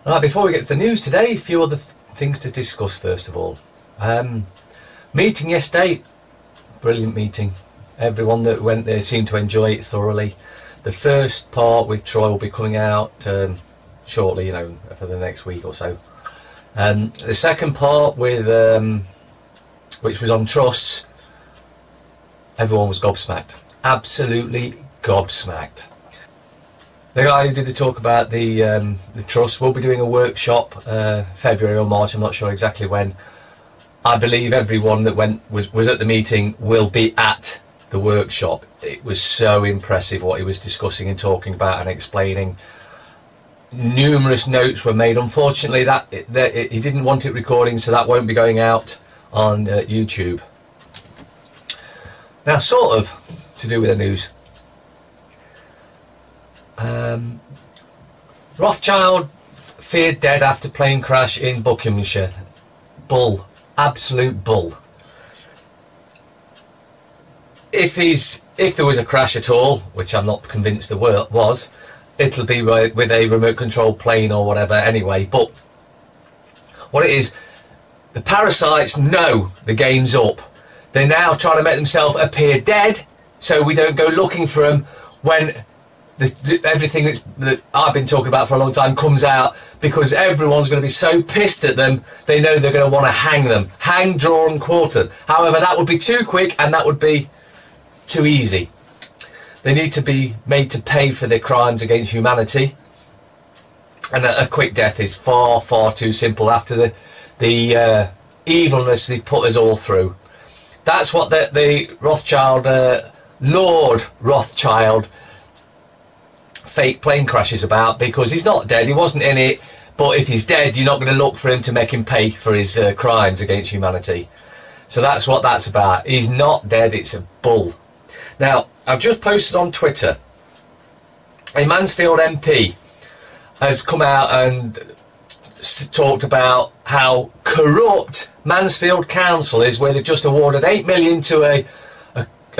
Right, before we get to the news today, a few other things to discuss first of all. Meeting yesterday, brilliant meeting. Everyone that went there seemed to enjoy it thoroughly. The first part with Troy will be coming out shortly, you know, for the next week or so. The second part with which was on trusts, everyone was gobsmacked, absolutely gobsmacked. The guy who did the talk about the trust will be doing a workshop February or March, I'm not sure exactly when. I believe everyone that was at the meeting will be at the workshop. It was so impressive what he was discussing and talking about and explaining. Numerous notes were made. Unfortunately, he didn't want it recording, so that won't be going out on YouTube. Now, sort of to do with the news. Rothschild feared dead after plane crash in Buckinghamshire. Bull. Absolute bull. If there was a crash at all, which I'm not convinced there was, it'll be with a remote control plane or whatever anyway. But what it is, the parasites know the game's up. They're now trying to make themselves appear dead so we don't go looking for them when everything that I've been talking about for a long time comes out, because everyone's going to be so pissed at them, they know they're going to want to hang them. Hang, draw and quarter. However, that would be too quick and that would be too easy. They need to be made to pay for their crimes against humanity, and a quick death is far, far too simple after the evilness they've put us all through. That's what the Rothschild, Lord Rothschild fake plane crash is about, because he's not dead, he wasn't in it, but if he's dead, you're not going to look for him to make him pay for his crimes against humanity. So that's what that's about. He's not dead, it's a bull. Now, I've just posted on Twitter, a Mansfield MP has come out and talked about how corrupt Mansfield Council is, where they've just awarded 8 million to a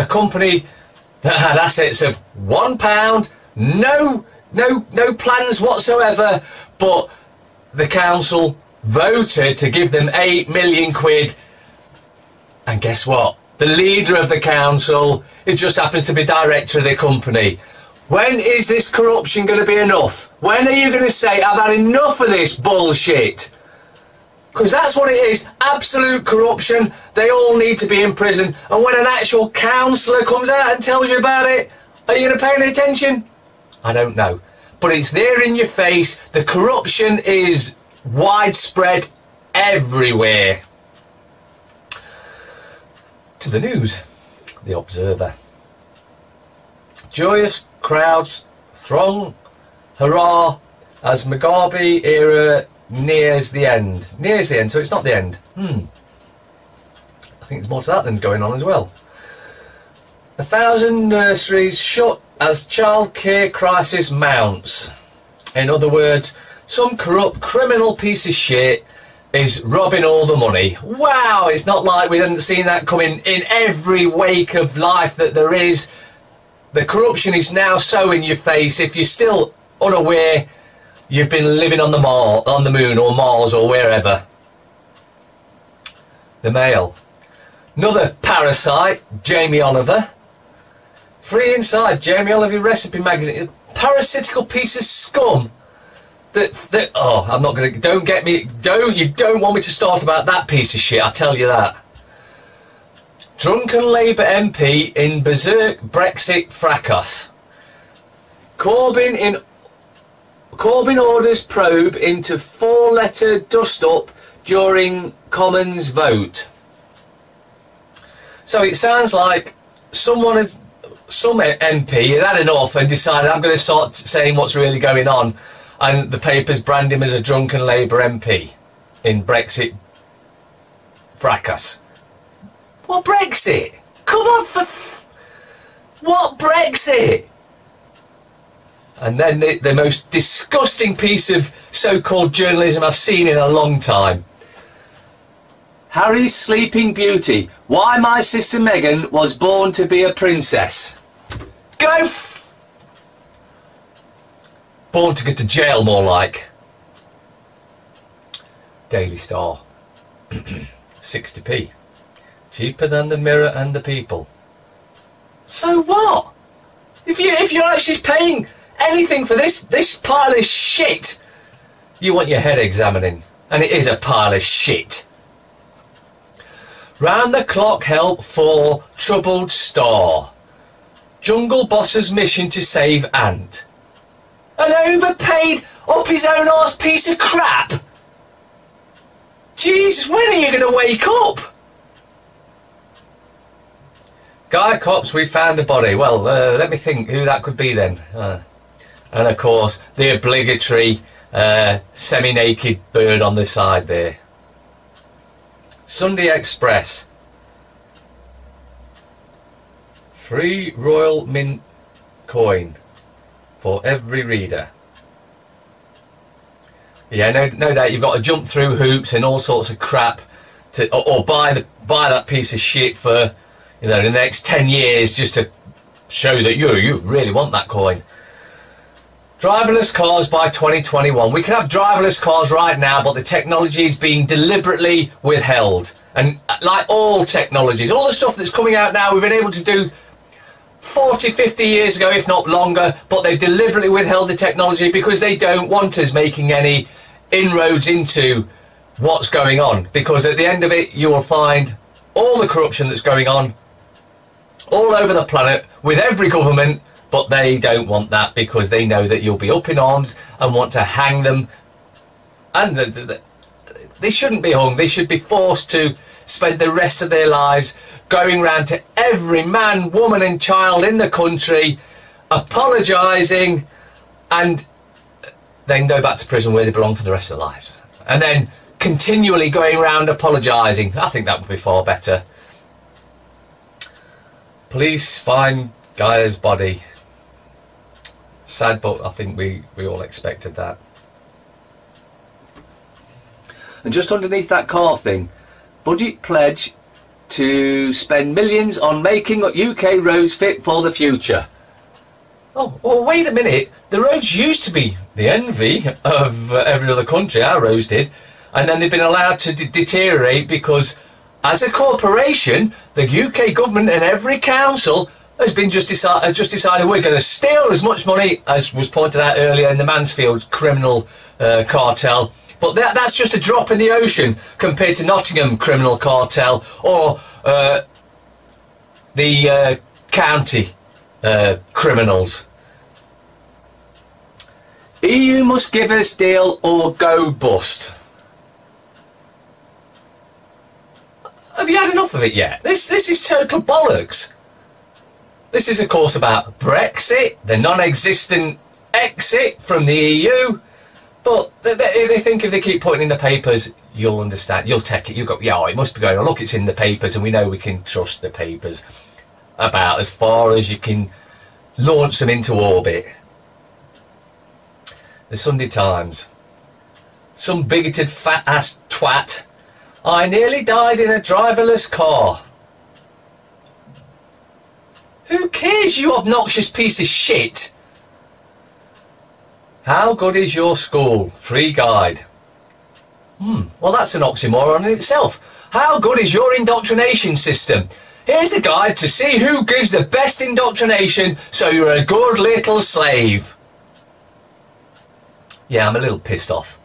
company that had assets of £1, no plans whatsoever, but the council voted to give them 8 million quid, and guess what? The leader of the council, it just happens to be director of the company. When is this corruption going to be enough? When are you going to say, I've had enough of this bullshit? Because that's what it is, absolute corruption. They all need to be in prison, and when an actual councillor comes out and tells you about it, are you going to pay any attention? I don't know, but it's there in your face. The corruption is widespread everywhere. To the news. The Observer. Joyous crowds throng, hurrah, as Mugabe era nears the end. Nears the end, so it's not the end. I think there's more to that than's going on as well. 1,000 nurseries shut as childcare crisis mounts. In other words, some corrupt criminal piece of shit is robbing all the money. Wow, it's not like we hadn't seen that coming in every wake of life that there is. The corruption is now so in your face. If you're still unaware, you've been living on the moon or Mars or wherever. The Mail. Another parasite, Jamie Oliver. Free inside Jamie Oliver recipe magazine. Parasitical piece of scum. Oh, I'm not gonna. Don't get me. You don't want me to start about that piece of shit. I tell you that. Drunken Labour MP in berserk Brexit fracas. Corbyn orders probe into 4-letter dust-up during Commons vote. So it sounds like some MP had enough and decided, I'm going to start saying what's really going on, and the papers brand him as a drunken Labour MP in Brexit fracas. What Brexit? Come on, what Brexit? And then the most disgusting piece of so-called journalism I've seen in a long time. Harry's Sleeping Beauty. Why my sister Meghan was born to be a princess. Go born to go to jail, more like. Daily Star. 60p. Cheaper than the Mirror and the People. So what? If you're actually paying anything for this pile of shit, you want your head examining. And it is a pile of shit. Round the clock help for troubled star. Jungle boss's mission to save Ant. An overpaid, up his own arse piece of crap. Jesus, when are you going to wake up? Guy Cops, we found a body. Well, let me think who that could be then. And of course, the obligatory semi-naked bird on the side there. Sunday Express. Free Royal Mint coin for every reader. Yeah, no doubt you've got to jump through hoops and all sorts of crap to, or buy that piece of shit for, you know, the next 10 years just to show that you really want that coin. Driverless cars by 2021. We can have driverless cars right now, but the technology is being deliberately withheld. And like all technologies, all the stuff that's coming out now, we've been able to do 40, 50 years ago, if not longer, but they've deliberately withheld the technology because they don't want us making any inroads into what's going on. Because at the end of it, you will find all the corruption that's going on all over the planet with every government, but they don't want that because they know that you'll be up in arms and want to hang them. And they shouldn't be hung. They should be forced to spend the rest of their lives going round to every man, woman and child in the country, apologising, and then go back to prison where they belong for the rest of their lives. And then continually going around apologising. I think that would be far better. Police find Guy's body. Sad, but I think we all expected that. And just underneath that car thing, budget pledge to spend millions on making UK roads fit for the future. Oh, well, wait a minute. The roads used to be the envy of every other country. Our roads did. And then they've been allowed to deteriorate because, as a corporation, the UK government and every council has just decided we're going to steal as much money, as was pointed out earlier, in the Mansfield criminal cartel. But that's just a drop in the ocean compared to Nottingham criminal cartel or the county criminals. EU must give us deal or go bust. Have you had enough of it yet? This is total bollocks. This is, of course, about Brexit, the non-existent exit from the EU. But they think if they keep putting in the papers, you'll understand. You'll take it. You'll go, yeah, it must be going on. Look, it's in the papers, and we know we can trust the papers about as far as you can launch them into orbit. The Sunday Times. Some bigoted fat-ass twat. I nearly died in a driverless car. Who cares, you obnoxious piece of shit? How good is your school? Free guide. Well, that's an oxymoron in itself. How good is your indoctrination system? Here's a guide to see who gives the best indoctrination so you're a good little slave. Yeah, I'm a little pissed off.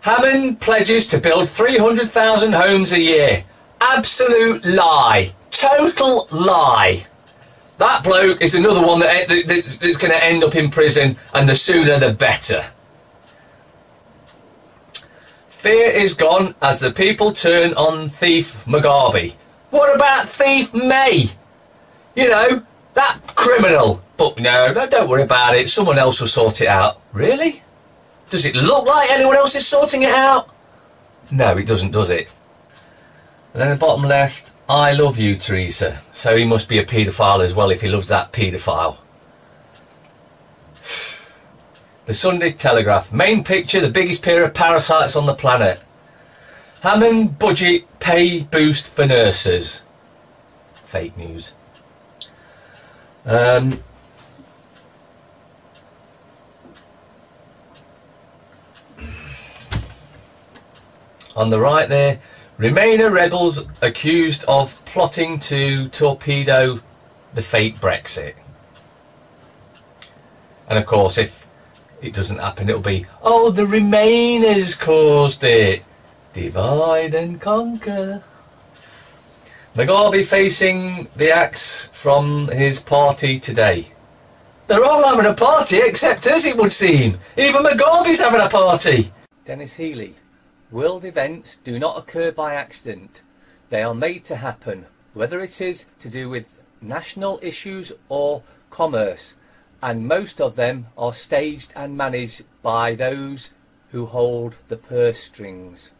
Hammond pledges to build 300,000 homes a year. Absolute lie. Total lie. That bloke is another one that's going to end up in prison, and the sooner the better. Fear is gone as the people turn on thief Mugabe. What about thief May? You know, that criminal. But no, don't worry about it. Someone else will sort it out. Really? Does it look like anyone else is sorting it out? No, it doesn't, does it? And then the bottom left, I love you, Teresa. So he must be a paedophile as well if he loves that paedophile. The Sunday Telegraph. Main picture, the biggest pair of parasites on the planet. Hammond budget pay boost for nurses. Fake news. On the right there, Remainer rebels accused of plotting to torpedo the fake Brexit. And of course, if it doesn't happen, it'll be, oh, the Remainers caused it. Divide and conquer. Mugabe facing the axe from his party today. They're all having a party except us, it would seem. Even Mugabe's having a party. Dennis Healy. World events do not occur by accident. They are made to happen, whether it is to do with national issues or commerce, and most of them are staged and managed by those who hold the purse strings.